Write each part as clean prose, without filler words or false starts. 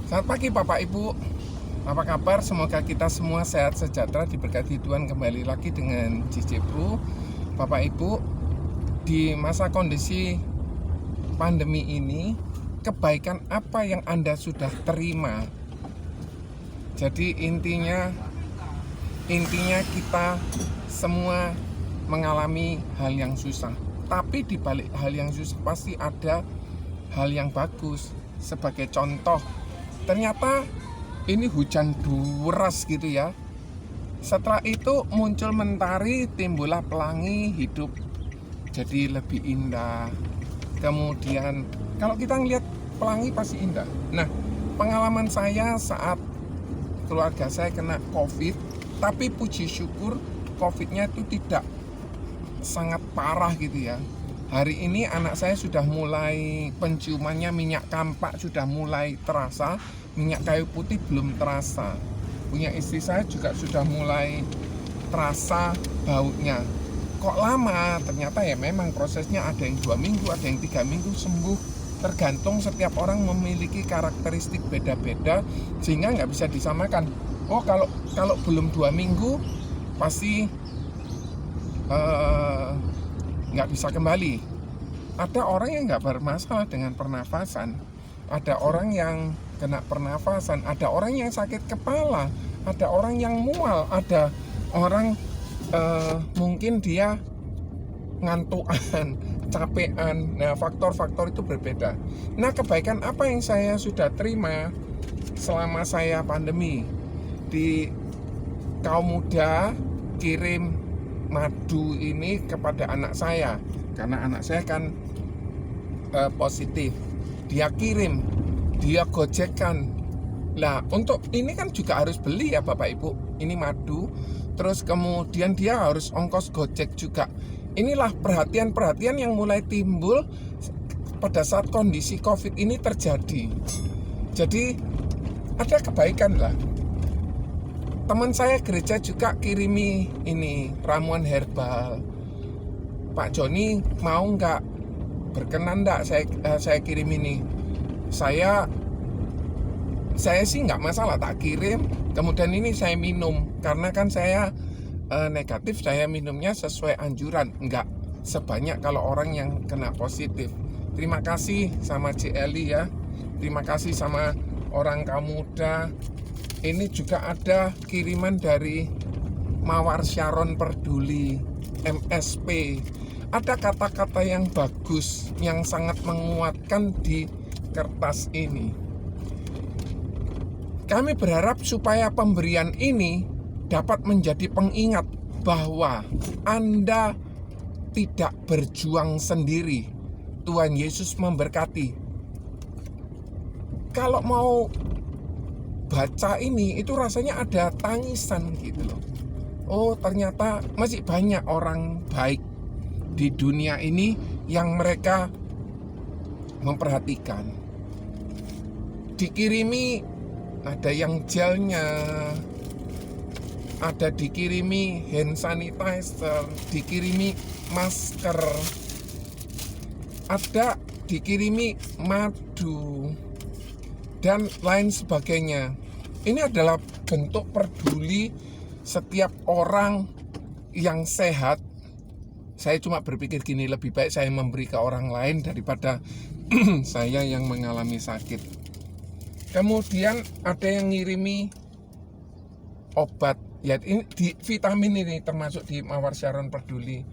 Selamat pagi Bapak Ibu, apa kabar? Semoga kita semua sehat sejahtera, diberkati Tuhan. Kembali lagi dengan JJ Bro. Bapak Ibu, di masa kondisi pandemi ini, kebaikan apa yang Anda sudah terima? Jadi intinya kita semua mengalami hal yang susah. Tapi di balik hal yang susah pasti ada hal yang bagus. Sebagai contoh, ternyata ini hujan deras gitu ya. Setelah itu muncul mentari, timbullah pelangi, hidup jadi lebih indah. Kemudian kalau kita ngelihat pelangi pasti indah. Nah, pengalaman saya saat keluarga saya kena COVID, tapi puji syukur COVID-nya itu tidak sangat parah gitu ya. Hari ini anak saya sudah mulai penciumannya, minyak kampak sudah mulai terasa, minyak kayu putih belum terasa. Punya istri saya juga sudah mulai terasa baunya. Kok lama? Ternyata ya memang prosesnya ada yang 2 minggu, ada yang 3 minggu sembuh. Tergantung setiap orang memiliki karakteristik beda-beda sehingga nggak bisa disamakan. Oh kalau belum 2 minggu pasti nggak bisa kembali. Ada orang yang nggak bermasalah dengan pernafasan, ada orang yang kena pernafasan, ada orang yang sakit kepala, ada orang yang mual, ada orang mungkin dia ngantukan, capean. Nah, faktor-faktor itu berbeda. Nah, kebaikan apa yang saya sudah terima selama saya pandemi? Di kaum muda kirim madu ini kepada anak saya, karena anak saya kan positif. Dia kirim, dia gojekkan. Lah, untuk ini kan juga harus beli ya Bapak Ibu. Ini madu, terus kemudian dia harus ongkos gojek juga. Inilah perhatian-perhatian yang mulai timbul pada saat kondisi COVID ini terjadi. Jadi ada kebaikan lah. Teman saya gereja juga kirimi ini ramuan herbal. Pak Joni mau nggak, berkenan nggak saya kirim ini? Saya sih nggak masalah, tak kirim. Kemudian ini saya minum karena kan saya negatif, saya minumnya sesuai anjuran, nggak sebanyak kalau orang yang kena positif. Terima kasih sama CLI ya, terima kasih sama orang kaum muda. Ini juga ada kiriman dari Mawar Sharon Peduli MSP. Ada kata-kata yang bagus, yang sangat menguatkan di kertas ini. Kami berharap supaya pemberian ini dapat menjadi pengingat bahwa Anda tidak berjuang sendiri. Tuhan Yesus memberkati. Kalau mau baca ini, itu rasanya ada tangisan gitu loh. Oh, ternyata masih banyak orang baik di dunia ini yang mereka memperhatikan. Dikirimi ada yang gelnya, ada dikirimi hand sanitizer, dikirimi masker, ada dikirimi madu, dan lain sebagainya. Ini adalah bentuk peduli setiap orang yang sehat. Saya cuma berpikir gini, lebih baik saya memberi ke orang lain daripada saya yang mengalami sakit. Kemudian ada yang ngirimi obat. Ya, ini di vitamin ini termasuk di Mawar Sharon Peduli.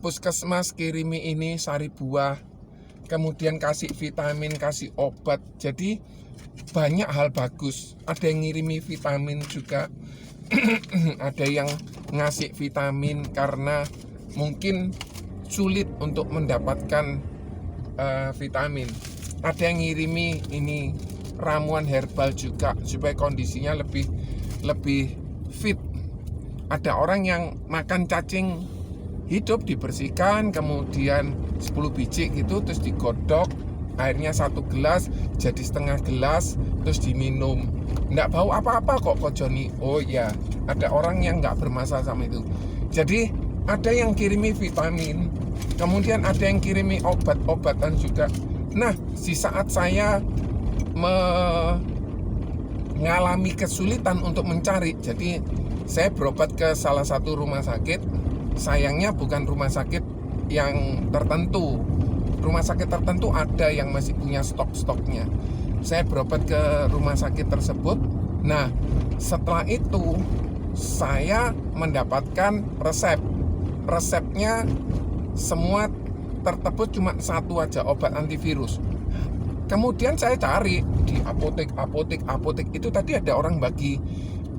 Puskesmas kirimi ini sari buah. Kemudian kasih vitamin, kasih obat. Jadi banyak hal bagus. Ada yang ngirimi vitamin juga. Ada yang ngasih vitamin karena mungkin sulit untuk mendapatkan vitamin. Ada yang ngirimi ini ramuan herbal juga supaya kondisinya lebih fit. Ada orang yang makan cacing hidup dibersihkan, kemudian 10 biji gitu, terus digodok, airnya 1 gelas jadi setengah gelas, terus diminum. Nggak bau apa-apa kok Joni. Oh ya, ada orang yang nggak bermasalah sama itu. Jadi ada yang kirimi vitamin, kemudian ada yang kirimi obat-obatan juga. Nah, di saat saya ngalami kesulitan untuk mencari. Jadi saya berobat ke salah satu rumah sakit. Sayangnya bukan rumah sakit yang tertentu. Rumah sakit tertentu ada yang masih punya stok-stoknya. Saya berobat ke rumah sakit tersebut. Nah, setelah itu saya mendapatkan resep. Resepnya semua tertebus cuma satu aja, obat antivirus. Kemudian saya cari di apotek itu, tadi ada orang bagi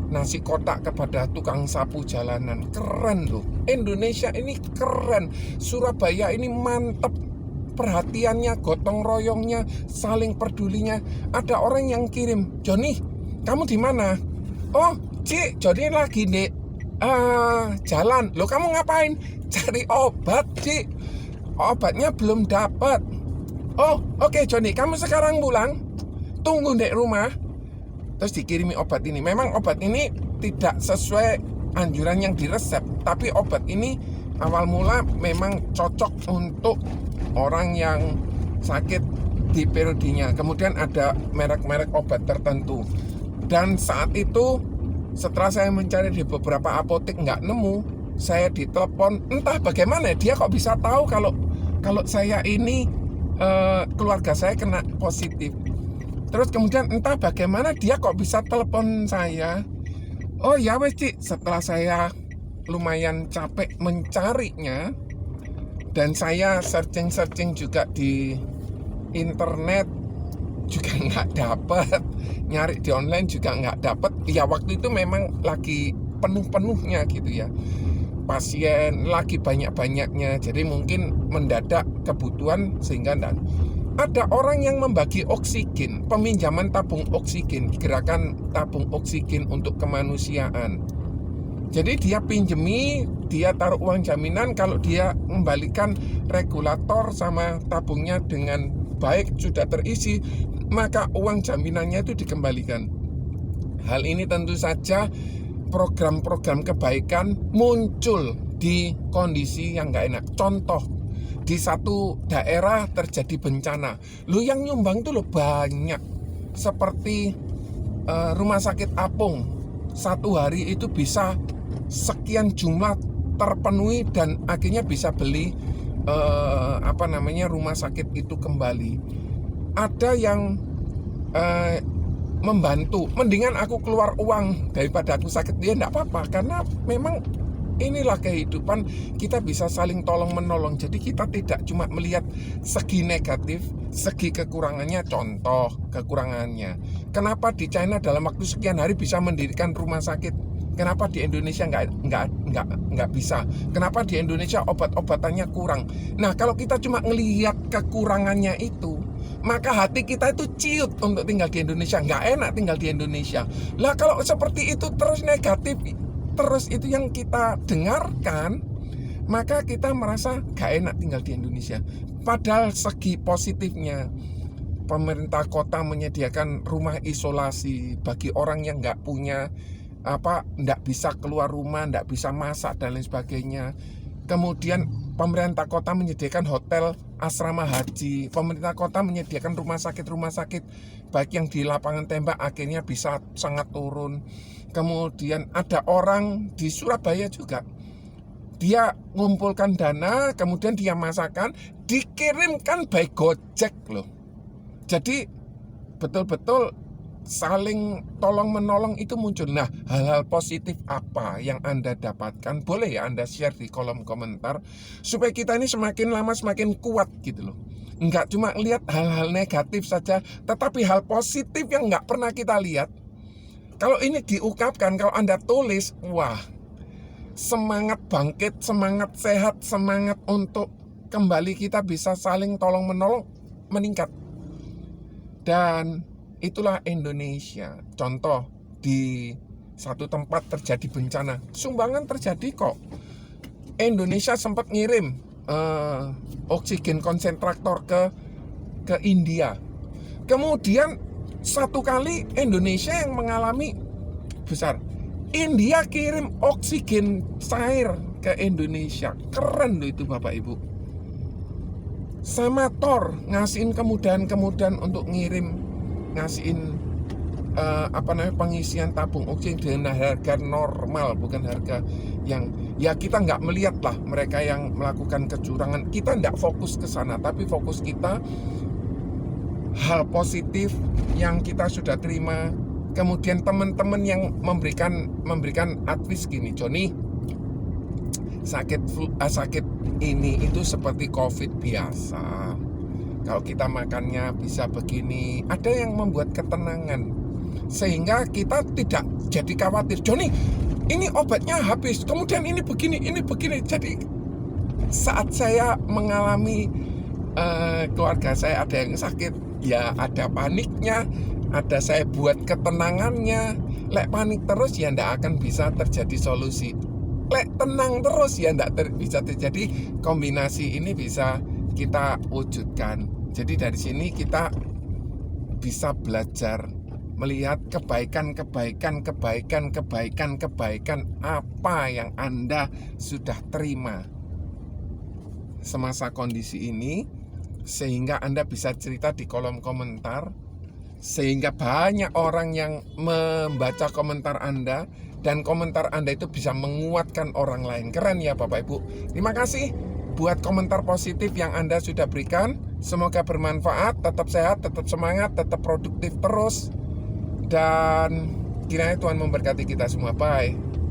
nasi kotak kepada tukang sapu jalanan. Keren loh, Indonesia ini keren, Surabaya ini mantep, perhatiannya, gotong royongnya, saling pedulinya. Ada orang yang kirim, "Joni, kamu di mana?" "Oh, Cik, Joni lagi di jalan." "Loh, kamu ngapain?" "Cari obat, Cik. Obatnya belum dapat." "Oh, oke, Joni, kamu sekarang pulang, tunggu di rumah." Terus dikirimi obat ini. Memang obat ini tidak sesuai anjuran yang diresep, tapi obat ini awal mula memang cocok untuk orang yang sakit di periodenya. Kemudian ada merek-merek obat tertentu. Dan saat itu setelah saya mencari di beberapa apotek nggak nemu, saya ditelepon. Entah bagaimana dia kok bisa tahu kalau saya ini keluarga saya kena positif. Terus kemudian entah bagaimana dia kok bisa telepon saya. Oh ya wes, Cik, setelah saya lumayan capek mencarinya, dan saya searching juga di internet juga nggak dapat, nyari di online juga nggak dapat. Ya waktu itu memang lagi penuh-penuhnya gitu ya, pasien lagi banyak-banyaknya, jadi mungkin mendadak kebutuhan sehingga ada orang yang membagi oksigen, peminjaman tabung oksigen, gerakan tabung oksigen untuk kemanusiaan. Jadi dia pinjemi, dia taruh uang jaminan, kalau dia membalikan regulator sama tabungnya dengan baik, sudah terisi, maka uang jaminannya itu dikembalikan. Hal ini tentu saja program-program kebaikan muncul di kondisi yang nggak enak. Contoh, di satu daerah terjadi bencana, lu yang nyumbang tuh lo banyak. Seperti rumah sakit apung, satu hari itu bisa sekian jumlah terpenuhi dan akhirnya bisa beli rumah sakit itu kembali. Ada yang membantu, mendingan aku keluar uang daripada aku sakit. Dia enggak apa-apa, karena memang inilah kehidupan, kita bisa saling tolong menolong. Jadi kita tidak cuma melihat segi negatif, segi kekurangannya. Contoh kekurangannya, kenapa di China dalam waktu sekian hari bisa mendirikan rumah sakit? Kenapa di Indonesia nggak bisa? Kenapa di Indonesia obat-obatannya kurang? Nah, kalau kita cuma ngelihat kekurangannya itu, maka hati kita itu ciut untuk tinggal di Indonesia. Nggak enak tinggal di Indonesia. Lah kalau seperti itu terus negatif, terus itu yang kita dengarkan, maka kita merasa gak enak tinggal di Indonesia. Padahal segi positifnya, pemerintah kota menyediakan rumah isolasi bagi orang yang gak punya nggak bisa keluar rumah, nggak bisa masak dan lain sebagainya. Kemudian pemerintah kota menyediakan hotel asrama haji. Pemerintah kota menyediakan rumah sakit baik yang di lapangan tembak akhirnya bisa sangat turun. Kemudian ada orang di Surabaya juga, dia ngumpulkan dana, kemudian dia masakan, dikirimkan by Gojek loh. Jadi betul-betul saling tolong menolong itu muncul. Nah, hal-hal positif apa yang Anda dapatkan? Boleh ya Anda share di kolom komentar, supaya kita ini semakin lama semakin kuat gitu loh. Enggak cuma lihat hal-hal negatif saja, tetapi hal positif yang enggak pernah kita lihat. Kalau ini diungkapkan, kalau Anda tulis, wah, semangat bangkit, semangat sehat, semangat untuk kembali kita bisa saling tolong menolong meningkat. Dan itulah Indonesia. Contoh, di satu tempat terjadi bencana, sumbangan terjadi kok. Indonesia sempat ngirim oksigen konsentrator ke India. Kemudian satu kali Indonesia yang mengalami besar, India kirim oksigen cair ke Indonesia. Keren loh itu Bapak Ibu. Sama Thor ngasihin kemudahan-kemudahan untuk ngasihin pengisian tabung oksigen dengan harga normal, bukan harga yang ya kita nggak melihat lah mereka yang melakukan kecurangan. Kita nggak fokus ke sana, tapi fokus kita hal positif yang kita sudah terima. Kemudian teman-teman yang memberikan advice gini, Joni, sakit ini itu seperti COVID biasa. Kalau kita makannya bisa begini, ada yang membuat ketenangan sehingga kita tidak jadi khawatir. Joni, ini obatnya habis, kemudian ini begini. Jadi saat saya mengalami keluarga saya ada yang sakit, ya ada paniknya, ada saya buat ketenangannya. Lek panik terus ya ndak akan bisa terjadi solusi. Lek tenang terus ya ndak bisa terjadi. Kombinasi ini bisa kita wujudkan. Jadi dari sini kita bisa belajar melihat kebaikan apa yang Anda sudah terima semasa kondisi ini, sehingga Anda bisa cerita di kolom komentar, sehingga banyak orang yang membaca komentar Anda, dan komentar Anda itu bisa menguatkan orang lain. Keren ya Bapak Ibu. Terima kasih buat komentar positif yang Anda sudah berikan. Semoga bermanfaat, tetap sehat, tetap semangat, tetap produktif terus. Dan kiranya Tuhan memberkati kita semua. Bye.